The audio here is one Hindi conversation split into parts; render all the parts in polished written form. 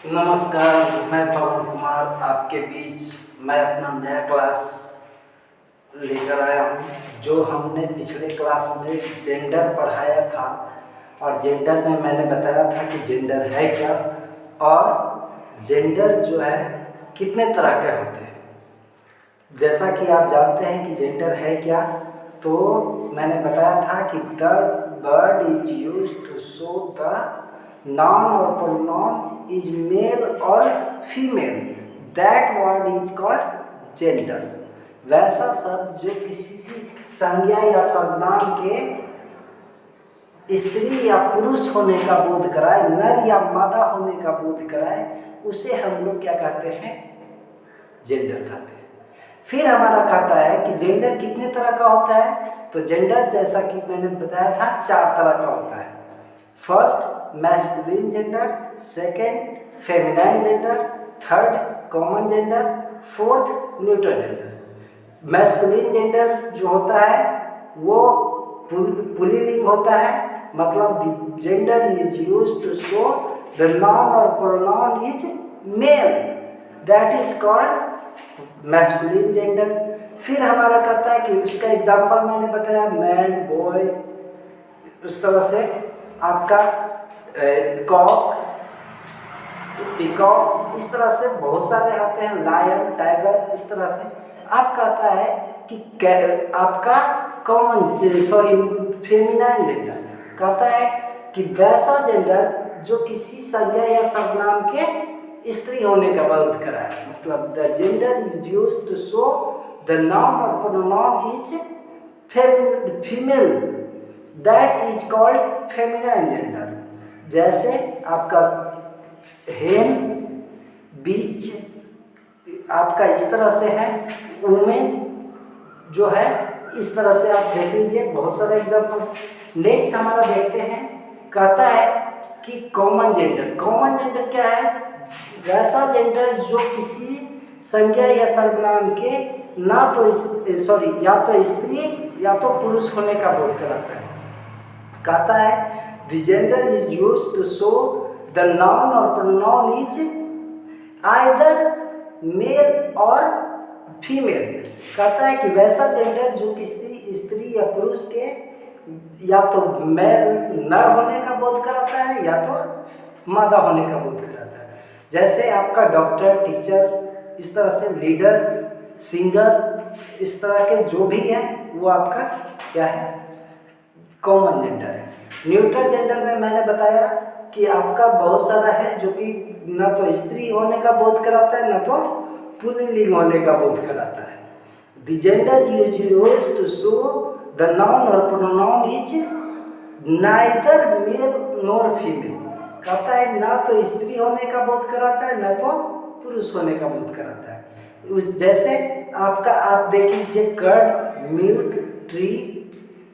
नमस्कार, मैं पवन कुमार आपके बीच मैं अपना नया क्लास लेकर आया हूँ। जो हमने पिछले क्लास में जेंडर पढ़ाया था और जेंडर में मैंने बताया था कि जेंडर है क्या और जेंडर जो है कितने तरह के होते हैं। जैसा कि आप जानते हैं कि जेंडर है क्या, तो मैंने बताया था कि the word is used to show the noun or pronoun is male or female, that word is called gender। वैसा शब्द जो किसी संज्ञा या सर्वनाम के स्त्री या पुरुष होने का बोध कराए, नर या मादा होने का बोध कराए, उसे हम लोग क्या कहते हैं? जेंडर कहते हैं। फिर हमारा कहता है कि जेंडर कितने तरह का होता है। तो जेंडर जैसा कि मैंने बताया था 4 तरह का होता है। First masculine gender, second feminine gender, third common gender, fourth neutral gender. Masculine gender जो होता है वो पुल्लिंग होता है, मतलब gender is used to show the noun और pronoun is male, that is called masculine gender. फिर हमारा कहता है कि उसका एग्जाम्पल मैंने बताया मैन, बॉय, उस तरह से आपका कॉक, पीकॉक, इस तरह से बहुत सारे आते हैं, लायन, टाइगर, इस तरह से। आप कहता है कि आपका कॉमन फेमिनाइन जेंडर कहता है कि वैसा जेंडर जो किसी संज्ञा या सर्वनाम के स्त्री होने का बोध कराए, मतलब the gender is used to show the noun और pronoun is female, that is called feminine gender. जैसे आपका हेन, बीच आपका इस तरह से है, वुमेन जो है इस तरह से आप देख लीजिए, बहुत सारे एग्जाम्पल। नेक्स्ट हमारा देखते हैं, कहता है कि कॉमन जेंडर। कॉमन जेंडर क्या है? वैसा जेंडर जो किसी संज्ञा या सर्वनाम के या तो स्त्री या तो पुरुष होने का बोध कराता है। कहता है the gender is used to show the noun और pronoun is either male or female. कहता है कि वैसा जेंडर जो किसी स्त्री या पुरुष के या तो मेल नर होने का बोध कराता है या तो मादा होने का बोध कराता है। जैसे आपका डॉक्टर, टीचर, इस तरह से लीडर, सिंगर, इस तरह के जो भी हैं वो आपका क्या है? कॉमन जेंडर है। न्यूट्रल जेंडर में मैंने बताया कि आपका बहुत सारा है जो कि न तो स्त्री होने का बोध कराता है न तो पुल्लिंग होने का बोध कराता है। The gender is used to show the noun और pronoun is neither male nor female. कहता है ना तो स्त्री होने का बोध कराता है न तो पुरुष होने का बोध कराता है। उस जैसे आपका आप देख लीजिए कर्ड, मिल्क, ट्री,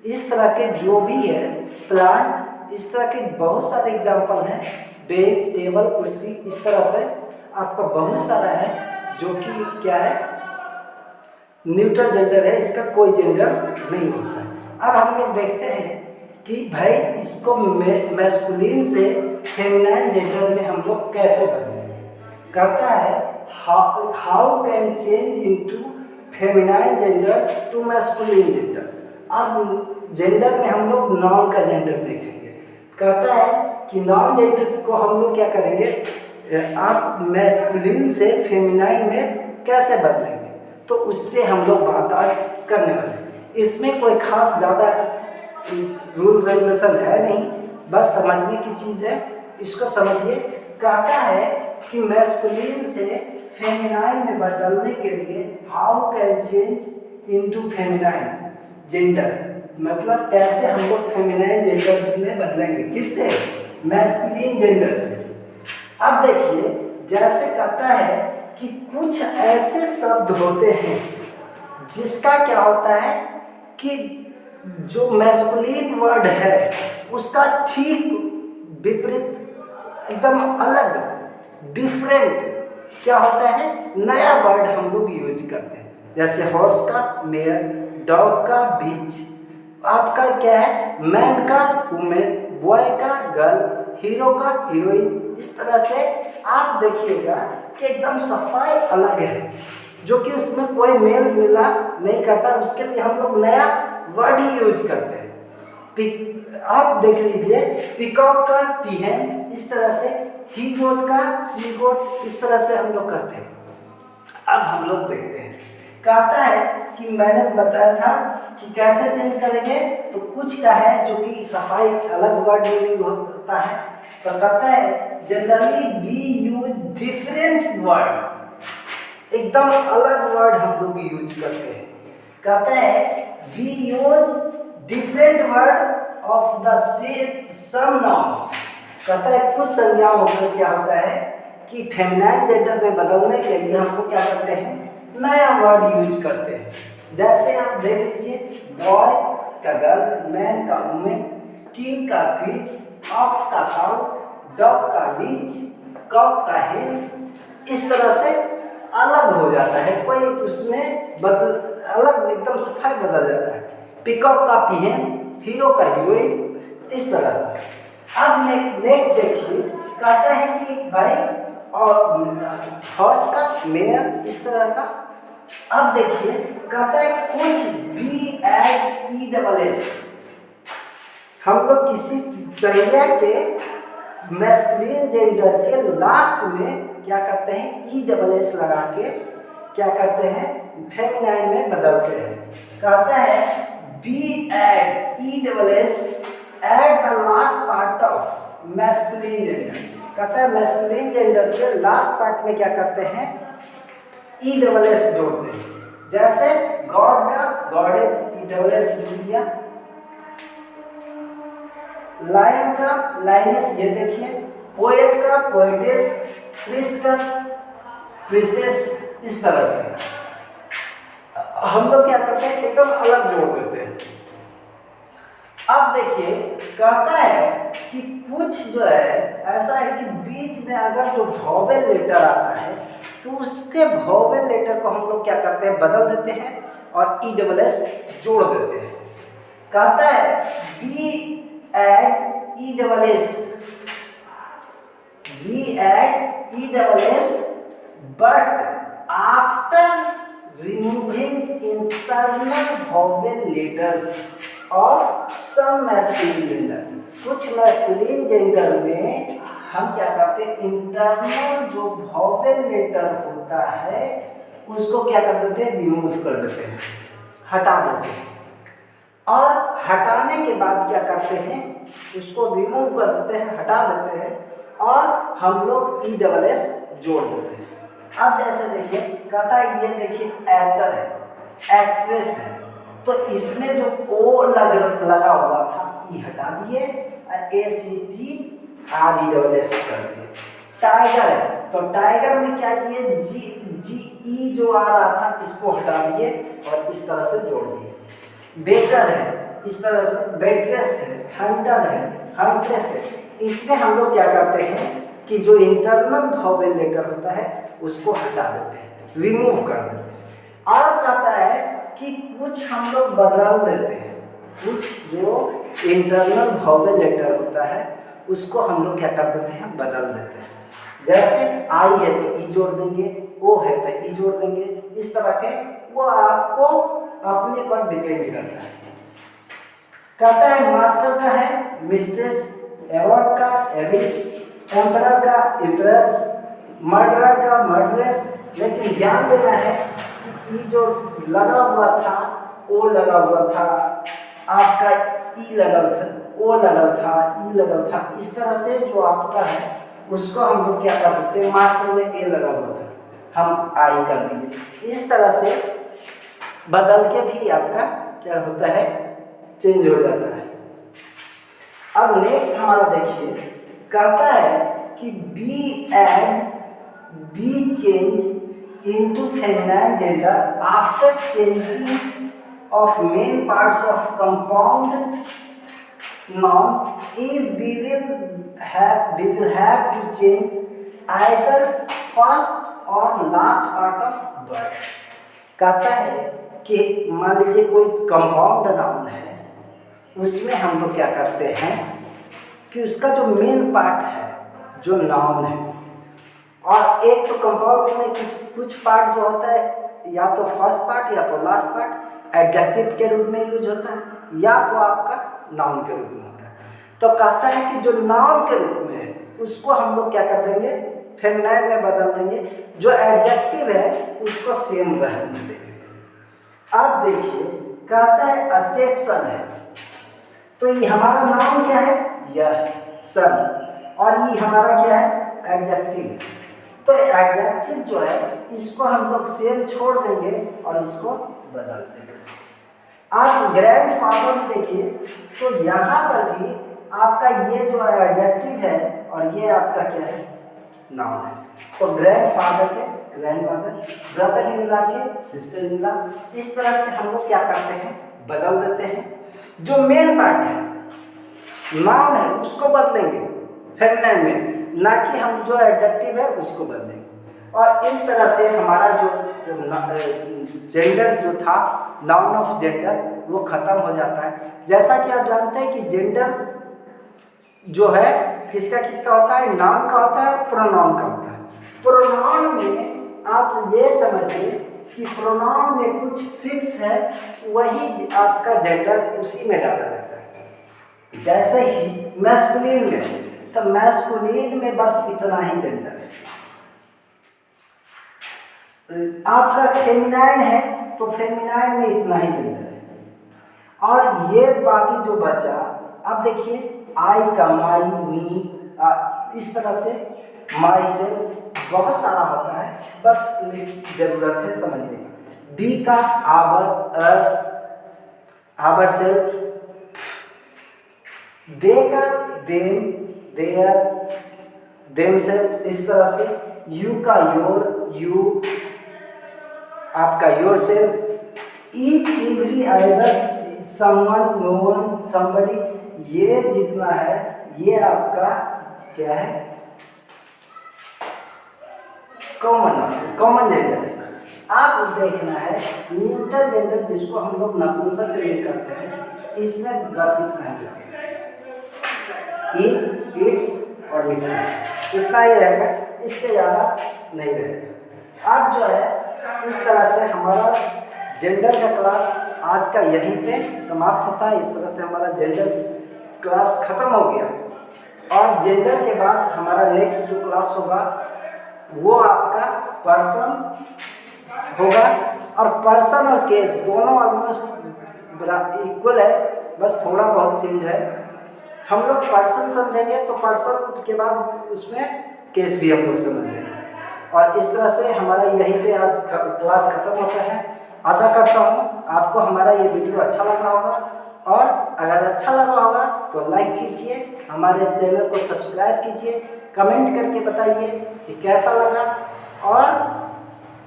इस तरह के जो भी है, प्लांट, इस तरह के बहुत सारे एग्जाम्पल हैं। बेंच, टेबल, कुर्सी, इस तरह से आपका बहुत सारा है जो कि क्या है? न्यूट्रल जेंडर है, इसका कोई जेंडर नहीं होता है। अब हम लोग देखते हैं कि भाई इसको मैस्कुलिन से फेमिनाइन जेंडर में हम लोग कैसे बदलेंगे। कहता है how can change into feminine gender to masculine gender. अब जेंडर में हम लोग नॉन का जेंडर देखेंगे। कहता है कि नॉन जेंडर को हम लोग क्या करेंगे, आप मैस्कुलिन से फेमिनाइन में कैसे बदलेंगे, तो उस पर हम लोग बात आज करने वाले हैं। इसमें कोई खास ज़्यादा रूल रेगुलेशन है नहीं, बस समझने की चीज़ है, इसको समझिए। कहता है कि मैस्कुलिन से फेमिनाइन में बदलने के लिए how can change into feminine gender, मतलब कैसे हम लोग फेमिनाइन जेंडर में बदलेंगे, किससे? मैस्कुलिन जेंडर से। अब देखिए, जैसे कहता है कि कुछ ऐसे शब्द होते हैं जिसका क्या होता है कि जो मैस्कुलिन वर्ड है उसका ठीक विपरीत, एकदम अलग, डिफरेंट क्या होता है? नया वर्ड हम लोग यूज करते हैं। जैसे हॉर्स का मेयर, डॉग का बीच, आपका क्या है? मैन का वुमेन, बॉय का गर्ल, हीरो का हीरोइन, इस तरह से आप देखिएगा कि एकदम सफाई अलग है, जो कि उसमें कोई मेल मिला नहीं करता, उसके लिए हम लोग नया वर्ड ही यूज करते हैं। आप देख लीजिए, पिकॉक का पीहन इस तरह से, ही गोट का सी गोट इस तरह से हम लोग करते हैं। अब हम लोग देखते हैं, कहता है कि मैंने बताया था कि कैसे चेंज करेंगे, तो कुछ का है जो कि सफाई अलग वर्ड मीनिंग होता है, तो कहता है generally we use different word, एकदम अलग वर्ड हम लोग यूज करते हैं। कहता है we use different word of the some nouns. कहता है कुछ संज्ञाओं में क्या होता है कि फेमिनाइन जेंडर में बदलने के लिए हम लोग क्या करते हैं, नया वर्ड यूज करते हैं। जैसे आप देख लीजिए, बॉय का गर्ल, मैन का वुमेन, किंग का क्वीन, ऑक्स का काउ, डॉग का लीच, कॉक का हेन, इस तरह से अलग हो जाता है, कोई उसमें अलग एकदम सफाई बदल जाता है। पिकॉक का पीहन, हीरो का हीरोइन, इस तरह का। अब नेक्स्ट देखिए, कहता है कि भाई और हॉर्स का मेयर, इस तरह का। अब देखिए, कहता है कुछ by add E double S, हम लोग किसी संज्ञा के मैस्कुलिन जेंडर के लास्ट में क्या करते हैं, ई डबल एस लगा के क्या करते हैं, फेमिनाइन में बदलते हैं। कहता है by add E double S at the last part of masculine gender. कहता है मैस्कुलिन जेंडर के लास्ट पार्ट में क्या करते हैं, ई डबल एस जोड़ते हैं। जैसे गॉड का गॉडेस, ई डबल एस जोड़ दिया। लायन का लाइनेस, ये देखिए। पोएट का पोएटेस, प्रीस्ट का प्रीस्टेस, इस तरह से हम लोग क्या करते हैं, एकदम अलग जोड़ देते हैं। अब देखिए, कहता है कि कुछ जो है ऐसा है कि बीच में अगर जो वॉवेल लेटर आता है तो उसके वॉवेल लेटर को हम लोग क्या करते हैं, बदल देते हैं और ई डबल एस जोड़ देते हैं। कहता है by add E double S, by add E double S but after removing internal vowel letters of some masculine gender। कुछ मैस्कुलिन जेंडर में हम क्या करते हैं, इंटरनल जो वॉवेल लेटर होता है उसको क्या कर देते हैं, रिमूव कर देते हैं, हटा देते हैं। और हटाने के बाद क्या करते हैं, उसको रिमूव कर देते हैं, हटा देते हैं और हम लोग ई डबल एस जोड़ देते हैं। अब जैसे देखिए, कहता है ये देखिए एक्टर है, एक्ट्रेस है, तो इसमें जो ओ लगा हुआ था ई हटा दिए, A C T R E double S कर दिए। टाइगर है, तो टाइगर में क्या किए, जी जी ई जो आ रहा था इसको हटा दिए और इस तरह से जोड़ दिए। बेटर है, इस तरह से बेटरेस है, हंटर है, हंट्रेस है, इसमें हम लोग क्या करते हैं कि जो इंटरनल वॉवेल लेटर होता है उसको हटा देते हैं, रिमूव कर देते हैं। और कहता है कि कुछ हम लोग बदल देते हैं, कुछ जो इंटरनल वॉवेल लेटर होता है उसको हम लोग क्या कर देते हैं, बदल देते हैं। जैसे आई है तो ई जोड़ देंगे, ओ है तो ई जोड़ देंगे, इस तरह के, वो आपको अपने पर डिपेंड करता है। कहता है मास्टर का है मिस्ट्रेस, एवॉर्ड का एविस, एम्परर का इम्प्रेस, मर्डरर का मर्डरेस। लेकिन ध्यान देना है कि ई जो लगा हुआ था, ओ लगा हुआ था, आपका ई लगल था, ओ लगल था, ई लगल था, इस तरह से जो आपका है उसको हम लोग क्या कर देते हैं, मास्टर में ए लगा हुआ था हम आई कर दिए। इस तरह से बदल के भी आपका क्या होता है, चेंज हो जाता है। अब नेक्स्ट हमारा देखिए, कहता है कि be and be change into feminine gender after changing of main parts of compound noun if we will have to change either first or last part of word. कहता है कि मान लीजिए कोई कंपाउंड नाउन है, उसमें हम लोग क्या करते हैं कि उसका जो मेन पार्ट है, जो नाउन है, और एक तो कंपाउंड में कुछ पार्ट जो होता है या तो फर्स्ट पार्ट या तो लास्ट पार्ट एडजेक्टिव के रूप में यूज होता है या तो आपका नाउन के रूप में होता है। तो कहता है कि जो नाउन के रूप में है उसको हम लोग क्या कर देंगे, फेमिनाइन में बदल देंगे, जो एडजेक्टिव है उसको सेम रहने देंगे। अब देखिए कहता है स्टेप सन है, तो ये हमारा नाउन क्या है, यह सन, और ये हमारा क्या है, एडजेक्टिव है। तो एडजेक्टिव जो है इसको हम लोग सेम छोड़ देंगे और इसको बदल देंगे। आप ग्रैंडफादर में देखिए तो यहाँ पर भी आपका ये जो एडजेक्टिव है और ये आपका क्या है, नाउन है। तो ग्रैंडफादर के ग्रैंडमदर, ब्रदर इन लॉ के सिस्टर इन लॉ, इस तरह से हम लोग क्या करते हैं, बदल देते हैं। जो मेन पार्ट है नाउन है उसको बदलेंगे फेमिनाइन में, ना कि हम जो एडजेक्टिव है उसको बदलेंगे। और इस तरह से हमारा जो जेंडर जो था, नाउन ऑफ जेंडर, वो खत्म हो जाता है। जैसा कि आप जानते हैं कि जेंडर जो है किसका किसका होता है, नाउन का होता है, प्रोनाउन का होता है। प्रोनाउन में आप ये समझिए कि प्रोनाउन में कुछ फिक्स है, वही आपका जेंडर उसी में डाला जाता है। जैसे ही मैस्कुलिन में, तो मैस्कुलिन में बस इतना ही जेंडर है। आपका फेमिनाइन है तो फेमिनाइन में इतना ही जेंडर है। और ये बाकी जो बचा, अब देखिए आई का माई, मी, इस तरह से माई से बहुत सारा होता है, बस जरूरत है समझने का। बी का आवर, अस, आवर सेल्फ, दे का देम, देयर, देम सेल्फ, इस तरह से। यू का योर, यू, आपका yourself, each, every, other, someone, no one, somebody, ये जितना है ये आपका क्या है, कॉमन जेंडर है। आप देखना है न्यूट्रल जेंडर जिसको हम लोग नपुंसक लिंग करते हैं, इसमें बस इतना ही इट, इट्स और इट्स, इतना ही रहेगा, इससे ज़्यादा नहीं रहेगा। अब जो है इस तरह से हमारा जेंडर का क्लास आज का यहीं पे समाप्त होता है। इस तरह से हमारा जेंडर क्लास खत्म हो गया। और जेंडर के बाद हमारा नेक्स्ट जो क्लास होगा वो आपका पर्सन होगा। और पर्सन और केस दोनों ऑलमोस्ट इक्वल है, बस थोड़ा बहुत चेंज है। हम लोग पर्सन समझेंगे तो पर्सन के बाद उसमें केस भी हम लोग समझ लेंगे। और इस तरह से हमारा यहीं पे आज क्लास खत्म होता है। आशा करता हूँ आपको हमारा ये वीडियो अच्छा लगा होगा, और अगर अच्छा लगा होगा तो लाइक कीजिए, हमारे चैनल को सब्सक्राइब कीजिए, कमेंट करके बताइए कि कैसा लगा, और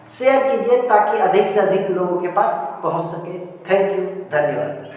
शेयर कीजिए ताकि अधिक से अधिक लोगों के पास पहुंच सके। थैंक यू, धन्यवाद।